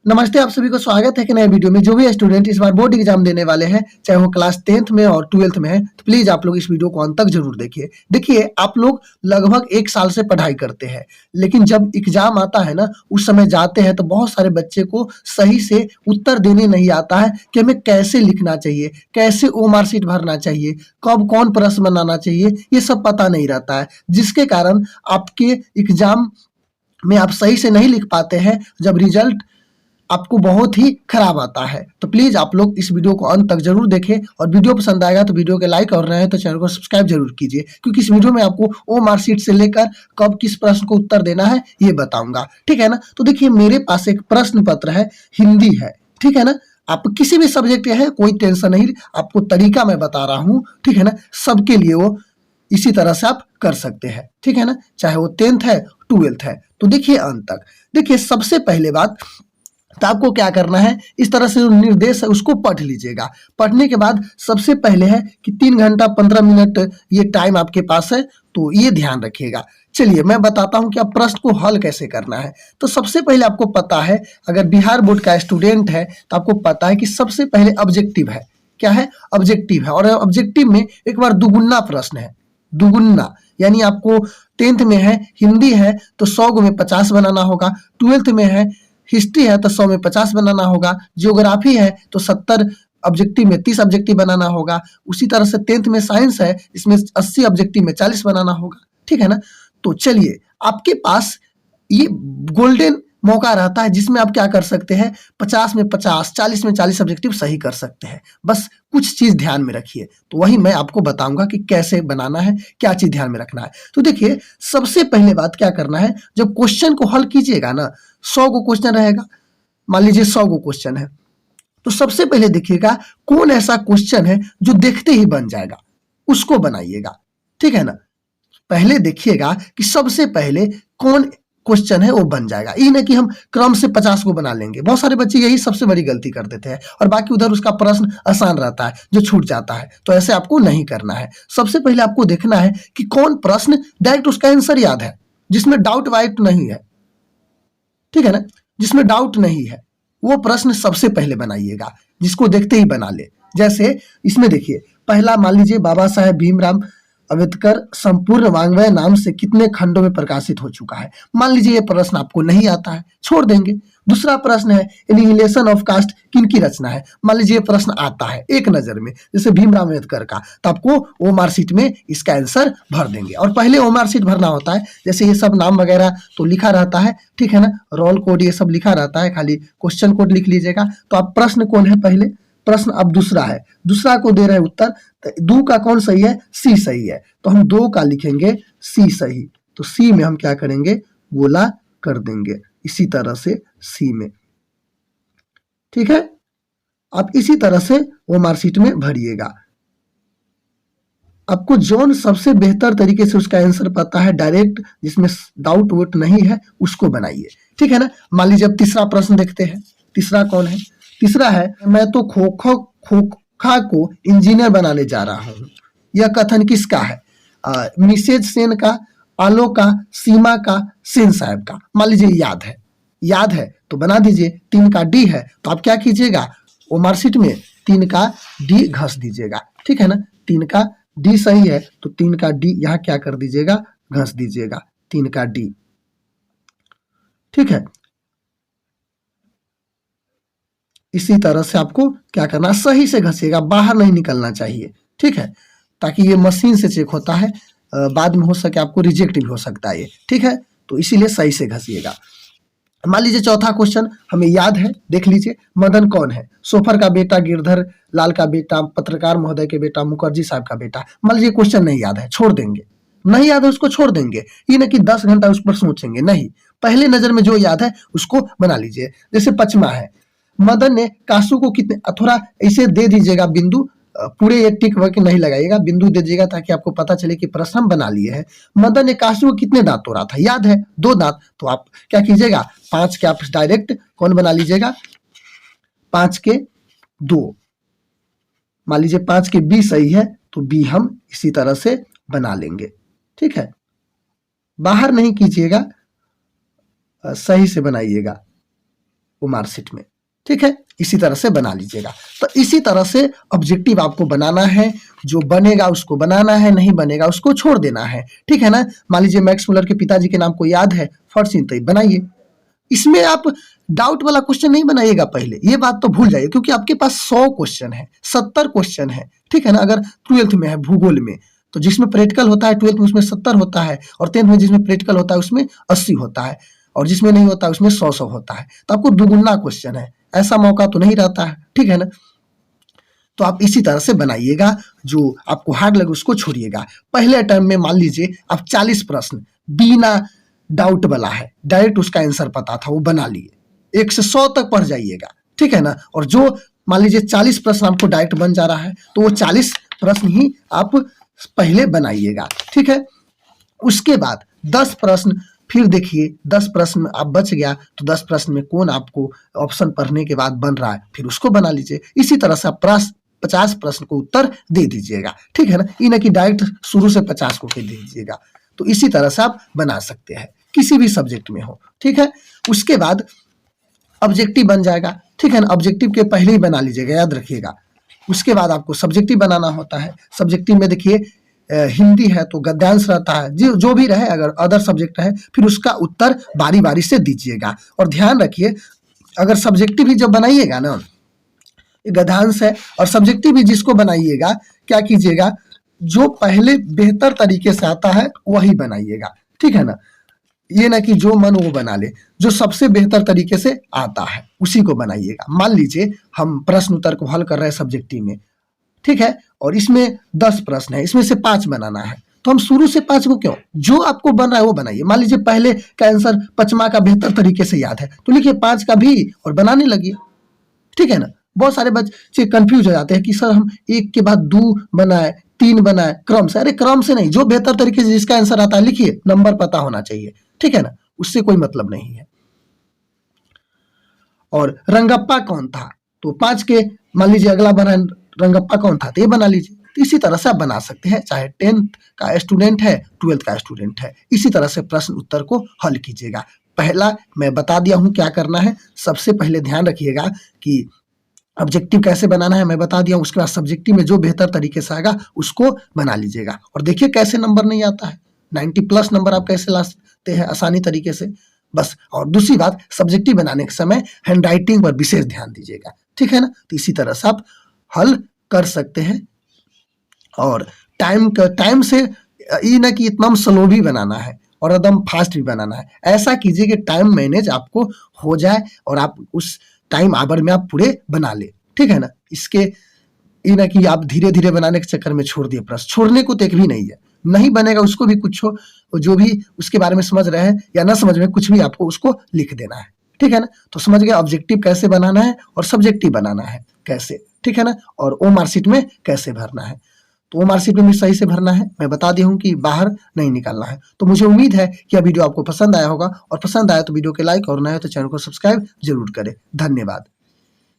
नमस्ते, आप सभी को स्वागत है कि नए वीडियो में। जो भी स्टूडेंट इस बार बोर्ड एग्जाम देने वाले हैं, चाहे वो क्लास 10th में और 12th में है, तो प्लीज आप लोग इस वीडियो को अंत तक जरूर देखिए। देखिए, आप लोग लगभग 1 साल से पढ़ाई करते हैं, लेकिन जब एग्जाम आता है ना, उस समय जाते हैं तो बहुत सारे बच्चे को सही से उत्तर देने नहीं आता है कि हमें कैसे लिखना चाहिए, कैसे ओएमआर शीट भरना चाहिए, कब कौन प्रश्न बनाना चाहिए, ये सब पता नहीं रहता है, जिसके कारण आपके एग्जाम में आप सही से नहीं लिख पाते हैं। जब रिजल्ट आपको बहुत ही खराब आता है। तो प्लीज आप लोग इस वीडियो को अंत तक जरूर देखें, और वीडियो पसंद आएगा तो वीडियो के लाइक और रहे तो चैनल को सब्सक्राइब जरूर कीजिए, क्योंकि इस वीडियो में आपको ओएमआर शीट से लेकर कब किस प्रश्न को उत्तर देना है ये बताऊंगा। ठीक है ना। तो देखिए, मेरे पास एक प्रश्न पत्र है, हिंदी है। ठीक है ना। आप किसी भी सब्जेक्ट के है, कोई टेंशन नहीं, आपको तरीका मैं बता रहा हूँ। ठीक है ना। सबके लिए वो इसी तरह से आप कर सकते हैं। ठीक है ना। चाहे वो 10th है, 12th है। तो देखिए अंत तक। देखिए, सबसे पहले बात, तो आपको क्या करना है, इस तरह से जो निर्देश है उसको पढ़ लीजिएगा। पढ़ने के बाद सबसे पहले है कि 3 घंटा 15 मिनट ये टाइम आपके पास है, तो ये ध्यान रखिएगा। चलिए मैं बताता हूं कि आप प्रश्न को हल कैसे करना है। तो सबसे पहले आपको पता है, अगर बिहार बोर्ड का स्टूडेंट है तो आपको पता है कि सबसे पहले ऑब्जेक्टिव है। क्या है? ऑब्जेक्टिव है। और ऑब्जेक्टिव में एक बार दुगुना प्रश्न है, दुगुना, यानी आपको 10th में है, हिंदी है तो 100 में 50 बनाना होगा। 12th में है, हिस्ट्री है तो 100 में 50 बनाना होगा। ज्योग्राफी है तो 70 ऑब्जेक्टिव में 30 ऑब्जेक्टिव बनाना होगा। उसी तरह से 10th में साइंस है, इसमें 80 ऑब्जेक्टिव में 40 बनाना होगा। ठीक है ना। तो चलिए, आपके पास ये गोल्डन मौका रहता है जिसमें आप क्या कर सकते हैं, 50 में 50, 40 में 40 ऑब्जेक्टिव सही कर सकते हैं। बस कुछ चीज ध्यान में रखिए, तो वही मैं आपको बताऊंगा कि कैसे बनाना है, क्या चीज ध्यान में रखना है। तो देखिए, सबसे पहले बात क्या करना है, जब क्वेश्चन को हल कीजिएगा ना, 100 को क्वेश्चन रहेगा, मान लीजिए 100 को क्वेश्चन है, तो सबसे पहले देखिएगा कौन ऐसा क्वेश्चन है जो देखते ही बन जाएगा, उसको बनाइएगा। ठीक है ना। पहले देखिएगा कि सबसे पहले कौन क्वेश्चन है वो बन जाएगा। ये नहीं कि हम क्रम से 50 को बना लेंगे। बहुत सारे बच्चे यही सबसे बड़ी गलती कर देते हैं, और बाकी उधर उसका प्रश्न आसान रहता है जो छूट जाता है। तो ऐसे आपको नहीं करना है। सबसे पहले आपको देखना है कि कौन प्रश्न डायरेक्ट उसका आंसर याद है, जिसमें डाउट वाइट नहीं है। ठीक है ना। जिसमें डाउट नहीं है वो प्रश्न सबसे पहले बनाइएगा, जिसको देखते ही बना ले। जैसे इसमें देखिए, पहला मान लीजिए, बाबा साहेब भीमराव अम्बेडकर संपूर्ण वाङ्मय नाम से कितने खंडों में प्रकाशित हो चुका है। मान लीजिए ये प्रश्न आपको नहीं आता है, छोड़ देंगे। दूसरा प्रश्न है, एनिहिलेशन ऑफ कास्ट किनकी रचना है। मान लीजिए ये प्रश्न आता है एक नजर में, जैसे भीमराव अम्बेडकर का, तो आपको ओएमआर शीट में इसका आंसर भर देंगे। और पहले ओएमआर शीट भरना होता है, जैसे ये सब नाम वगैरह तो लिखा रहता है। ठीक है ना। रोल कोड ये सब लिखा रहता है, खाली क्वेश्चन कोड लिख लीजिएगा। तो आप प्रश्न कौन है पहले, प्रश्न अब दूसरा है, दूसरा को दे रहे हैं उत्तर। तो दो का कौन सही है, सी सही है, तो हम 2 का लिखेंगे सी सही। तो सी में हम क्या करेंगे, गोला कर देंगे, इसी तरह से सी में। ठीक है। आप इसी तरह से वो मार्कशीट में भरिएगा। आपको जोन सबसे बेहतर तरीके से उसका आंसर पता है, डायरेक्ट, जिसमें डाउट वोट नहीं है, उसको बनाइए। ठीक है ना। मान लीजिए अब तीसरा प्रश्न देखते हैं। तीसरा कौन है, तीसरा है, मैं तो खोखा को इंजीनियर बनाने जा रहा हूं। यह कथन किसका है? मिसेज सेन का, आलो का, सीमा का, सेन साहब का। मान लीजिए याद है, याद है तो बना दीजिए। 3 का डी है तो आप क्या कीजिएगा, वो मार्कशीट में 3 का डी घस दीजिएगा। ठीक है ना। 3 का डी सही है तो 3 का डी यहाँ क्या कर दीजिएगा, घस दीजिएगा, 3 का डी। ठीक है। इसी तरह से आपको क्या करना, सही से घसिएगा, बाहर नहीं निकलना चाहिए। ठीक है। ताकि ये मशीन से चेक होता है, बाद में हो सके आपको रिजेक्ट भी हो सकता है ये। ठीक है। तो इसीलिए सही से घसिएगा। मान लीजिए चौथा क्वेश्चन हमें याद है, देख लीजिए। मदन कौन है? सोफर का बेटा, गिरधर लाल का बेटा, पत्रकार महोदय के बेटा, मुखर्जी साहब का बेटा। मान लीजिए क्वेश्चन नहीं याद है, छोड़ देंगे। नहीं याद है उसको छोड़ देंगे, ये नहीं कि 10 घंटा उस पर सोचेंगे, नहीं। पहले नजर में जो याद है उसको बना लीजिए। जैसे 5वां है, मदन ने कासू को कितने, थोड़ा ऐसे दे दीजिएगा बिंदु, पूरे ये टिक वर्क नहीं लगाइएगा, बिंदु दे दीजिएगा ताकि आपको पता चले कि प्रश्न हम बना लिए हैं। मदन ने कासू को कितने दांत तोड़ा था, याद है 2 दांत, तो आप क्या कीजिएगा, 5 के आप डायरेक्ट कौन बना लीजिएगा, 5 के 2। मान लीजिए 5 के बी सही है तो बी हम इसी तरह से बना लेंगे। ठीक है। बाहर नहीं कीजिएगा, सही से बनाइएगा। वो मार्कशीट में। ठीक है, इसी तरह से बना लीजिएगा। तो इसी तरह से ऑब्जेक्टिव आपको बनाना है, जो बनेगा उसको बनाना है, नहीं बनेगा उसको छोड़ देना है। ठीक है ना। मान लीजिए मैक्स मुलर के पिताजी के नाम को याद है, फर्स्ट इन, तो बनाइए। इसमें आप डाउट वाला क्वेश्चन नहीं बनाइएगा पहले, ये बात तो भूल जाइए, क्योंकि आपके पास 100 क्वेश्चन है, 70 क्वेश्चन है। ठीक है ना। अगर 12th में है भूगोल में, तो जिसमें प्रैक्टिकल होता है 12th में उसमें 70 होता है, और 10th में जिसमें प्रैक्टिकल होता है उसमें 80 होता है, और जिसमें नहीं होता है उसमें 100 होता है। तो आपको दुगुना क्वेश्चन है, ऐसा मौका तो नहीं रहता है। ठीक है ना। तो आप इसी तरह से बनाइएगा, जो आपको हार्ड लगे उसको छोड़िएगा। पहले टाइम में मान लीजिए आप 40 प्रश्न बिना डाउट वाला है, डायरेक्ट उसका आंसर पता था, वो बना लिए। 1 से 100 तक पढ़ जाइएगा। ठीक है ना। और जो मान लीजिए 40 प्रश्न आपको डायरेक्ट बन जा रहा है, तो वो 40 प्रश्न ही आप पहले बनाइएगा। ठीक है। उसके बाद 10 प्रश्न फिर देखिए, 10 प्रश्न आप बच गया, तो 10 प्रश्न में कौन आपको ऑप्शन पढ़ने के बाद बन रहा है, फिर उसको बना लीजिए। इसी तरह से आप 50 प्रश्न को उत्तर दे दीजिएगा। ठीक है ना। ये ना कि डायरेक्ट शुरू से 50 को दे दीजिएगा। तो इसी तरह से आप बना सकते हैं, किसी भी सब्जेक्ट में हो। ठीक है। उसके बाद ऑब्जेक्टिव बन जाएगा। ठीक है ना। ऑब्जेक्टिव के पहले ही बना लीजिएगा, याद रखिएगा। उसके बाद आपको सब्जेक्टिव बनाना होता है। सब्जेक्टिव में देखिए हिंदी है तो गद्यांश रहता है, जो भी रहे, अगर अदर सब्जेक्ट है फिर उसका उत्तर बारी बारी से दीजिएगा। और ध्यान रखिए, अगर सब्जेक्टिव भी जब बनाइएगा ना, गद्यांश है और सब्जेक्टिव भी जिसको बनाइएगा, क्या कीजिएगा, जो पहले बेहतर तरीके से आता है वही बनाइएगा। ठीक है ना। ये ना कि जो मन वो बना ले, जो सबसे बेहतर तरीके से आता है उसी को बनाइएगा। मान लीजिए हम प्रश्न उत्तर को हल कर रहे हैं सब्जेक्टिव में, ठीक है, और इसमें 10 प्रश्न है, इसमें से 5 बनाना है, तो हम शुरू से 5 को क्यों, जो आपको बन रहा है वो बनाइए। मान लीजिए पहले का आंसर 5वां का बेहतर तरीके से याद है, तो लिखिए 5 का भी और बनाने लगिए। ठीक है ना। बहुत सारे बच्चे कंफ्यूज हो जाते हैं कि सर हम 1 के बाद 2 बनाए, 3 बनाए, क्रम से। अरे क्रम से नहीं, जो बेहतर तरीके से जिसका आंसर आता है लिखिए, नंबर पता होना चाहिए। ठीक है ना। उससे कोई मतलब नहीं है। और रंगप्पा कौन था, तो 5 के मान लीजिए अगला बना रंगप्पा कौन था, तो ये बना लीजिए। तो इसी तरह से आप बना सकते हैं, चाहे 10th का स्टूडेंट है, 12th का स्टूडेंट है। इसी तरह से प्रश्न उत्तर को हल कीजिएगा। पहला मैं बता दिया हूं क्या करना है। सबसे पहले ध्यान रखिएगा कि ऑब्जेक्टिव कैसे बनाना है, मैं बता दिया हूं। उसके बाद सब्जेक्टिव में जो बेहतर तरीके से आएगा उसको बना लीजिएगा। और देखिए कैसे नंबर नहीं आता है, 90+ नंबर आप कैसे ला सकते हैं आसानी तरीके से, बस। और दूसरी बात, सब्जेक्टिव बनाने के समय हैंड राइटिंग पर विशेष ध्यान दीजिएगा। ठीक है ना। तो इसी तरह से आप हल कर सकते हैं। और टाइम से ये ना कि इतना स्लो भी बनाना है और एकदम फास्ट भी बनाना है। ऐसा कीजिए कि टाइम मैनेज आपको हो जाए और आप उस टाइम आवर में आप पूरे बना ले। ठीक है ना। इसके ये ना कि आप धीरे धीरे बनाने के चक्कर में छोड़ दिए प्रश्न, छोड़ने को तो एक भी नहीं है। नहीं बनेगा उसको भी कुछ हो, जो भी उसके बारे में समझ रहे हैं या ना समझ में, कुछ भी आपको उसको लिख देना है। ठीक है ना। तो समझ गए ऑब्जेक्टिव कैसे बनाना है और सब्जेक्टिव बनाना है कैसे। ठीक है ना। और ओमार शीट में कैसे भरना है, तो ओमार शीट में भी सही से भरना है। मैं बता दिया हूँ कि बाहर नहीं निकालना है। तो मुझे उम्मीद है कि यह वीडियो आपको पसंद आया होगा, और पसंद आया तो वीडियो के लाइक और नया हो तो चैनल को सब्सक्राइब जरूर करें। धन्यवाद।